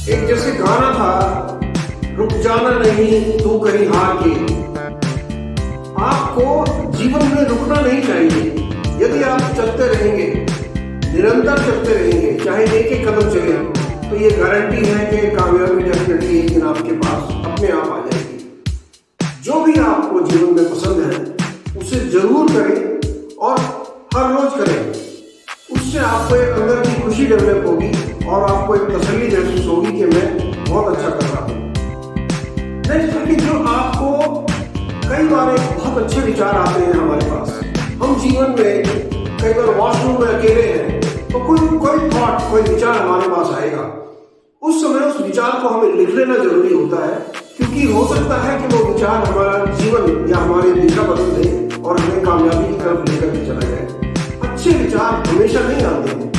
एक जैसे गाना था, रुक जाना नहीं तू कहीं हार के। आपको जीवन में रुकना नहीं चाहिए। यदि आप चलते रहेंगे, निरंतर चलते रहेंगे, चाहे एक एक कदम चले, तो ये गारंटी है कि कामयाबी डेफिनेटली एक दिन आपके पास अपने आप आ जाएगी। जो भी आपको जीवन में पसंद है उसे जरूर करें और हर रोज करें। उससे आपको एक अंदर की खुशी डेवलप होगी और आपको एक तसल्ली महसूस होगी कि मैं बहुत अच्छा कर रहा हूँ। नेक्स्ट है कि जो आपको कई बार एक बहुत अच्छे विचार आते हैं हमारे पास। हम जीवन में कई बार वॉशरूम में अकेले हैं तो कोई थॉट, कोई विचार हमारे पास आएगा। उस समय उस विचार को हमें लिख लेना जरूरी होता है, क्योंकि हो सकता है कि वो विचार हमारा जीवन या हमारी दिशा बदल दे और हमें कामयाबी की तरफ लेकर के चला जाए। अच्छे विचार हमेशा नहीं आते हैं।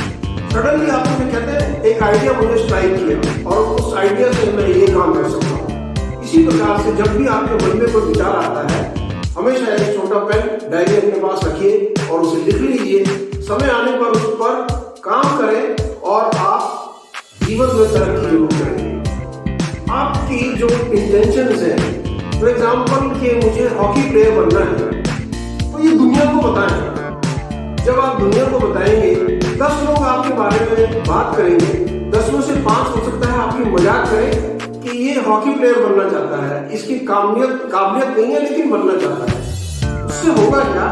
सडनली आप मुझे कहते हैं एक आइडिया मुझे स्ट्राइक किया और उस आइडिया से मैं ये काम कर सकता हूँ। इसी प्रकार से जब भी आपके मन में कोई विचार आता है, हमेशा एक छोटा पेन, डायरी अपने पास रखिए और उसे लिख लीजिए। समय आने पर उस पर काम करें और आप जीवन में तरक्की जरूर करेंगे। आपकी जो इंटेंशंस हैं, फॉर एग्जाम्पल कि मुझे हॉकी प्लेयर बनना है, तो ये दुनिया को बताएं। जब आप दुनिया को बताएंगे, 10 लोग आपके बारे में बात करेंगे, 10 में से 5 हो सकता है आपकी मजाक करें कि ये हॉकी प्लेयर बनना चाहता है, इसकी काबिलियत नहीं है लेकिन बनना चाहता है। उससे होगा क्या?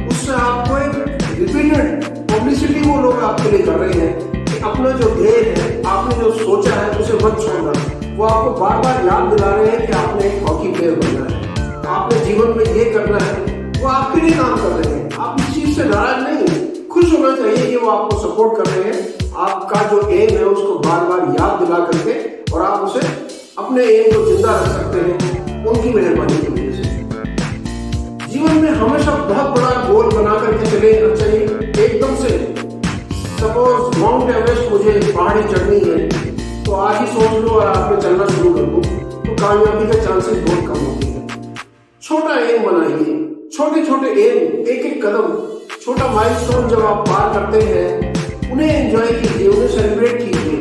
उससे आपको एक रिपीटेड पब्लिसिटी वो लोग आपके लिए कर रहे हैं कि अपना जो ध्येय है, आपने जो सोचा है उसे मत छोड़ना। वो आपको बार बार याद दिला रहे हैं कि आपने एक हॉकी प्लेयर बनना है, आपने जीवन में ये करना है। वो आपके लिए काम कर रहे हैं। आप इस चीज से नाराज नहीं, खुश होना चाहिए कि वो आपको सपोर्ट कर रहे हैं। आपका जो एम है उसको बार बार याद दिला करके और आप उसे अपने एम को जिंदा रख सकते हैं उनकी मेहरबानी की वजह से। जीवन में हमेशा बहुत बड़ा गोल बना करके चले चाहिए। एकदम से सपोज माउंट एवरेस्ट मुझे पहाड़ी चढ़नी है, तो आज ही सोच लो और आपने चलना शुरू कर दो, तो कामयाबी के चांसेस बहुत कम होते हैं। छोटा एम बनाइए, छोटे छोटे एम, एक एक कदम, छोटा माइलस्टोन जब आप पार करते हैं उन्हें एंजॉय कीजिए, उन्हें सेलिब्रेट कीजिए।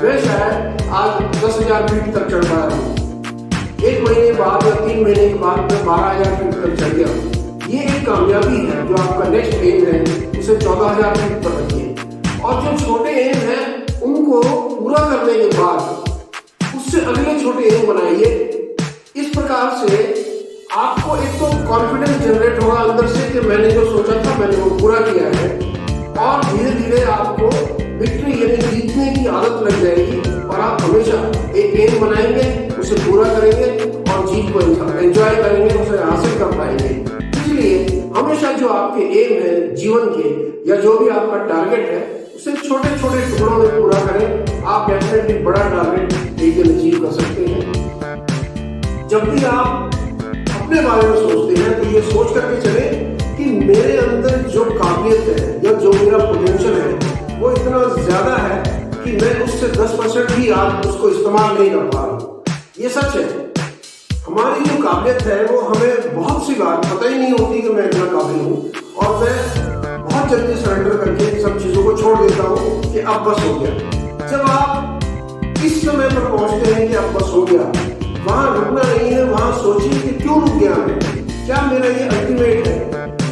मैं शायद आज 10,000 फीट तक चढ़ पाया हूँ, 1 महीने बाद या 3 महीने के बाद मैं 12,000 फीट तक चढ़ गया। ये एक कामयाबी है। जो आपका नेक्स्ट एम है उसे 14,000 फीट पर रखिए और जो छोटे एम है उनको पूरा करने के बाद उससे अगले छोटे एम बनाइए। इस प्रकार से आपको एक तो कॉन्फिडेंस जनरेट होगा अंदर से कि मैंने जो सोचा था मैंने वो पूरा किया है, और धीरे धीरे आपको विक्ट्री यानी जीतने की आदत लग जाएगी और आप हमेशा एक एम बनाएंगे, उसे पूरा करेंगे और जीत को एंजॉय करेंगे, उसे हासिल कर पाएंगे। इसलिए हमेशा जो आपके एम है जीवन के या जो भी आपका टारगेट है उसे छोटे छोटे टुकड़ों में पूरा करें। आप डेफिनेटली बड़ा टारगेट एक दिन अचीव कर सकते हैं। जब भी आप अपने बारे में सोचते हैं तो ये सोच करके चले कि मेरे अंदर जो काबिलियत है या जो मेरा पोटेंशियल है वो इतना ज्यादा है कि मैं उससे 10% भी आज उसको इस्तेमाल नहीं कर पा रहा। ये सच है। हमारी जो काबिलियत है वो हमें बहुत सी बार पता ही नहीं होती कि मैं इतना काबिल हूँ और मैं बहुत जल्दी सरेंडर करके सब चीजों को छोड़ देता हूँ कि अब बस हो गया। जब आप इस समय पर पहुंचते हैं कि अब बस हो गया, वहां रुकना नहीं है, वहां सोचिए कि क्यों रुक गया मैं, क्या मेरा ये अल्टीमेट है,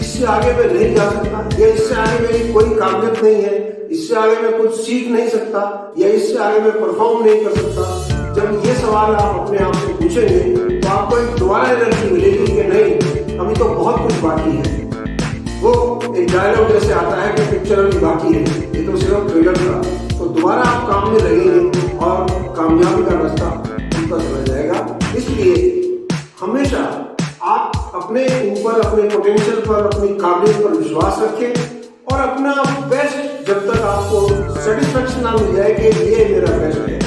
इससे आगे मैं नहीं जा सकता, या इससे आगे मेरी कोई काबिलियत नहीं है, इससे आगे मैं कुछ सीख नहीं सकता, या इससे आगे मैं परफॉर्म नहीं कर सकता। जब ये सवाल आप अपने आप से पूछेंगे तो आपको एक दोबारा एनर्जी मिलेगी कि नहीं, अभी तो बहुत कुछ बाकी है। वो एक डायलॉग जैसे आता है कि पिक्चर अभी बाकी है, ये तो सिर्फ ट्रेलर था। तो दोबारा आप काम में लगेंगे और कामयाबी का रास्ता खुलता चला जाएगा। इसलिए हमेशा आप अपने ऊपर, अपने पोटेंशियल पर, अपनी काबिलियत पर विश्वास रखें और अपना बेस्ट, जब तक आपको सेटिस्फेक्शन ना मिल जाए कि ये मेरा बेस्ट है,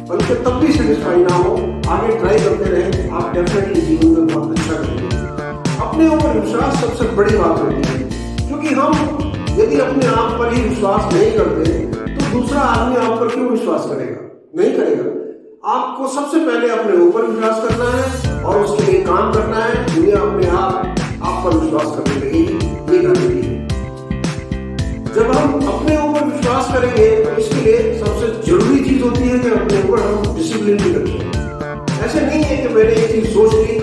बल्कि तब भी सेटिस्फाई ना हो, आगे ट्राई करते रहें, आप डेफिनेटली जीवन में बहुत अच्छा करेंगे। अपने ऊपर विश्वास सबसे बड़ी बात होती है, क्योंकि हम यदि अपने आप पर ही विश्वास नहीं करते तो दूसरा आदमी आप पर क्यों विश्वास करेगा? नहीं करेगा। आपको सबसे पहले अपने ऊपर विश्वास करना है और उसके लिए काम करना है। दुनिया अपने आप पर विश्वास करने लगेगी, ये गारंटी है। जब हम अपने ऊपर विश्वास पास करेंगे तो इसके लिए सबसे जरूरी चीज होती है कि अपने ऊपर हम डिसिप्लिन भी रखें। ऐसे नहीं है कि मैंने एक चीज सोच ली,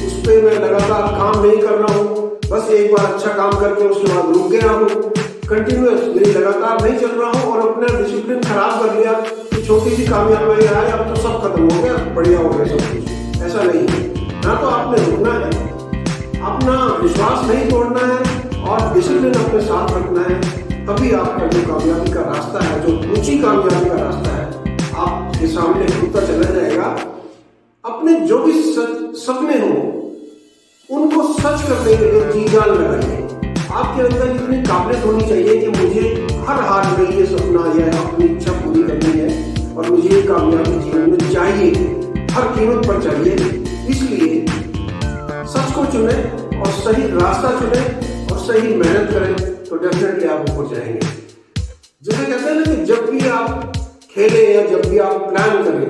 उस पर मैं लगातार काम नहीं कर रहा हूँ, बस एक बार अच्छा काम करके उसके बाद रुक गया हूँ, कंटिन्यूअस मेरी लगातार नहीं चल रहा हूँ और अपना डिसिप्लिन खराब कर लिया कि छोटी सी कामयाबी आए अब तो सब खत्म हो गया, बढ़िया हो गया सब कुछ। ऐसा नहीं है। ना तो आपने रुकना है, अपना विश्वास नहीं तोड़ना है और डिसिप्लिन अपने साथ रखना है, तभी आपका जो कामयाबी का रास्ता है, जो ऊंची कामयाबी का रास्ता है, आपके सामने खुलता चला जाएगा। अपने जो भी सपने हो उनको सच करने के लिए जी जान लगाइए। आपके अंदर इतनी काबिलियत होनी चाहिए कि मुझे हर हाल में ये सपना या अपनी इच्छा पूरी करनी है और मुझे ये कामयाबी जीवन में चाहिए, हर कीमत पर चाहिए। इसलिए सच को चुने और सही रास्ता चुने और सही मेहनत करें तो डेफिनेटली आप ऊपर जाएंगे। जैसे कहते हैं ना कि जब भी आप खेलें या जब भी आप प्लान करें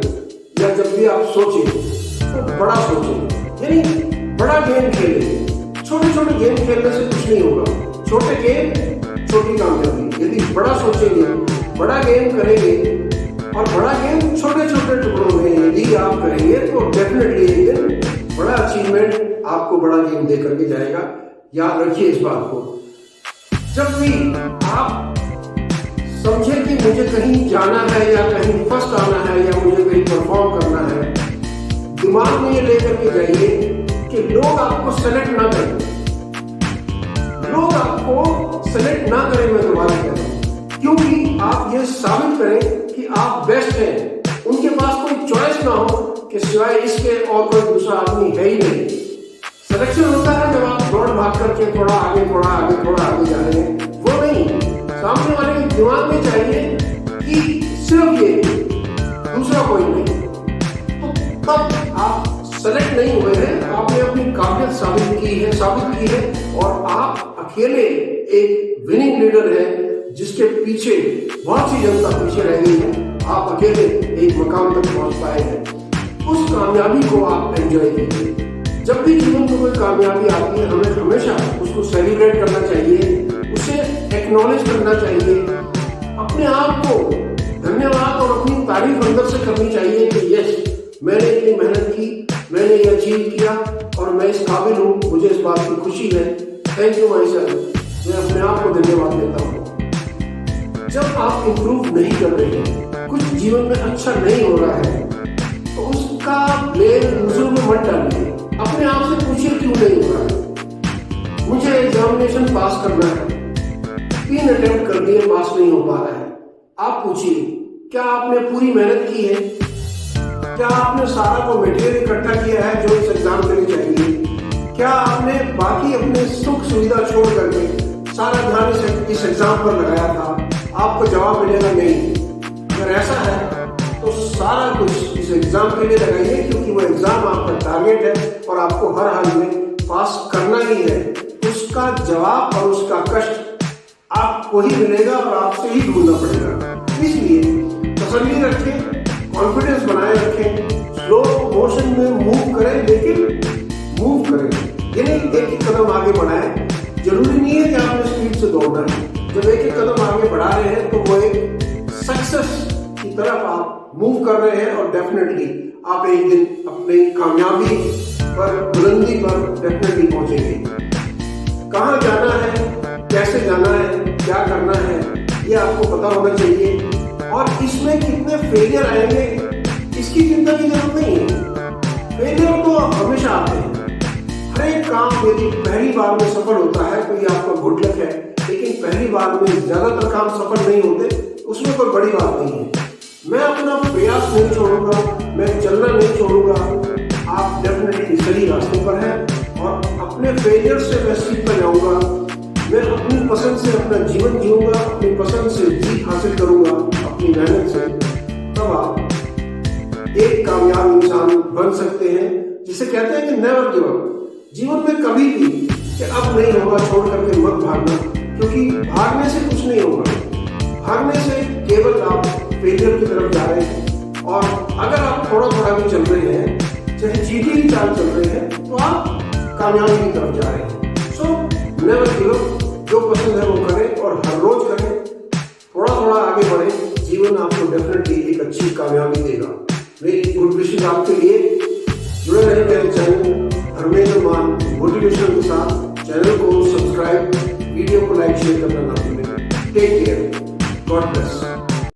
या जब भी आप सोचें तो बड़ा सोचें, यानी बड़ा गेम खेलें। छोटे छोटे गेम खेलने से कुछ नहीं होगा। छोटे गेम छोटी कामयाबी। यदि बड़ा सोचेंगे, बड़ा गेम करेंगे और बड़ा गेम छोटे छोटे टुकड़ों में यदि आप करेंगे तो डेफिनेटली एक दिन बड़ा अचीवमेंट आपको बड़ा गेम दे करके जाएगा। याद रखिए इस बात को। जब भी आप समझे कि मुझे कहीं जाना है या कहीं फर्स्ट आना है या मुझे कहीं परफॉर्म करना है, दिमाग में ये लेकर के जाइए कि लोग आपको सेलेक्ट ना करें। लोग आपको सेलेक्ट ना करें, मैं दोबारा कहता हूं, क्योंकि आप ये साबित करें कि आप बेस्ट हैं। उनके पास कोई चॉइस ना हो कि सिवाय इसके और कोई दूसरा आदमी है ही नहीं। सिलेक्शन होता है जब आप दौड़ भाग करके थोड़ा आगे थोड़ा आगे थोड़ा आगे जा रहे हैं, वो नहीं। सामने वाले के दिमाग में चाहिए कि सिर्फ ये, दूसरा कोई नहीं। तो तब आप सेलेक्ट नहीं हुए हैं, आपने अपनी काबिलियत साबित की है और आप अकेले एक विनिंग लीडर है जिसके पीछे बहुत सी जनता पीछे रह गई है। आप अकेले एक मकाम तक पहुंच पाए हैं। उस कामयाबी को आप एंजॉय कीजिए। जब भी जीवन में कोई कामयाबी आती है, हमें हमेशा उसको सेलिब्रेट करना चाहिए, उसे एक्नॉलेज करना चाहिए, अपने आप को धन्यवाद और अपनी तारीफ अंदर से करनी चाहिए कि यस, मैंने इतनी मेहनत की, मैंने ये अचीव किया और मैं इस काबिल हूँ, मुझे इस बात की खुशी है। Thank you my self. मैं अपने आप को धन्यवाद देता हूँ। जब आप इम्प्रूव नहीं कर रहे हैं, कुछ जीवन में अच्छा नहीं हो रहा है, तो उसका ब्लेम दूसरों में मत डालिए। अपने आप से पूछिए क्यों नहीं हो रहा है। मुझे एग्जामिनेशन पास करना है, 3 अटेम्प्ट कर दिए, पास नहीं हो पा रहा है। आप पूछिए क्या आपने पूरी मेहनत की है? क्या आपने सारा वो मटेरियल इकट्ठा किया है जो इस एग्जाम के लिए चाहिए? क्या आपने बाकी अपने सुख सुविधा छोड़ करके सारा ध्यान इस एग्जाम पर लगाया था? आपको जवाब मिलेगा नहीं। अगर ऐसा है तो सारा कुछ इस एग्जाम के लिए लगाइए, क्योंकि वो एग्जाम आपका टारगेट है और आपको हर हाल में पास करना ही है। उसका जवाब और उसका कष्ट आपको ही मिलेगा और आपसे ही ढूंढना पड़ेगा। इसलिए तसल्ली रखें, कॉन्फिडेंस बनाए रखें, स्लो मोशन में मूव करें, लेकिन मूव करें, यानी एक एक कदम आगे बढ़ाएं। जरूरी नहीं है कि आपने स्पीड से दौड़ना है। जब एक एक कदम आगे बढ़ा रहे हैं तो वो एक सक्सेस की तरफ आप मूव कर रहे हैं और डेफिनेटली आप एक दिन अपनी कामयाबी पर, बुलंदी पर डेफिनेटली पहुंचेंगे। कहाँ जाना है, कैसे जाना है, क्या करना है, ये आपको पता होना चाहिए। और इसमें कितने फेलियर आएंगे इसकी चिंता की जरूरत नहीं है। फेलियर तो हमेशा आते हैं। हर एक काम यदि पहली बार में सफल होता है तो ये आपका गुड लक है, लेकिन पहली बार में ज्यादातर काम सफल नहीं होते, उसमें कोई बड़ी बात नहीं है। मैं अपना प्रयास नहीं छोड़ूंगा, मैं चलना नहीं छोड़ूंगा। आप डेफिनेटली सही रास्ते पर हैं और अपने फेलियर से मैं सीखता जाऊंगा। मैं अपनी पसंद से अपना जीवन जीऊंगा, अपनी पसंद से जीत हासिल करूंगा, अपनी मेहनत से। तब आप एक कामयाब इंसान बन सकते हैं, जिसे कहते हैं कि नेवर गिव अप। जीवन में कभी भी कि अब नहीं होगा छोड़ करके मत भागना, क्योंकि भागने से कुछ नहीं होगा। भागने से केवल आप फेलियर की तरफ जा रहे हैं। और अगर आप थोड़ा थोड़ा भी चल रहे हैं, चाहे जीती चाल चल रहे हैं, तो आप कामयाबी की तरफ जा रहे हैं। So never give up. जो पसंद है वो करें और हर रोज करें। थोड़ा थोड़ा आगे आपको डेफिनेटली एक अच्छी कामयाबी देगा। मेरी गुड विशेस आपके लिए। जुड़े रहे मेरे चैनल धर्मेंद्र मान मोटिवेशन के साथ। चैनल को सब्सक्राइब, वीडियो को लाइक शेयर करना ना भूलें। Take care, God bless.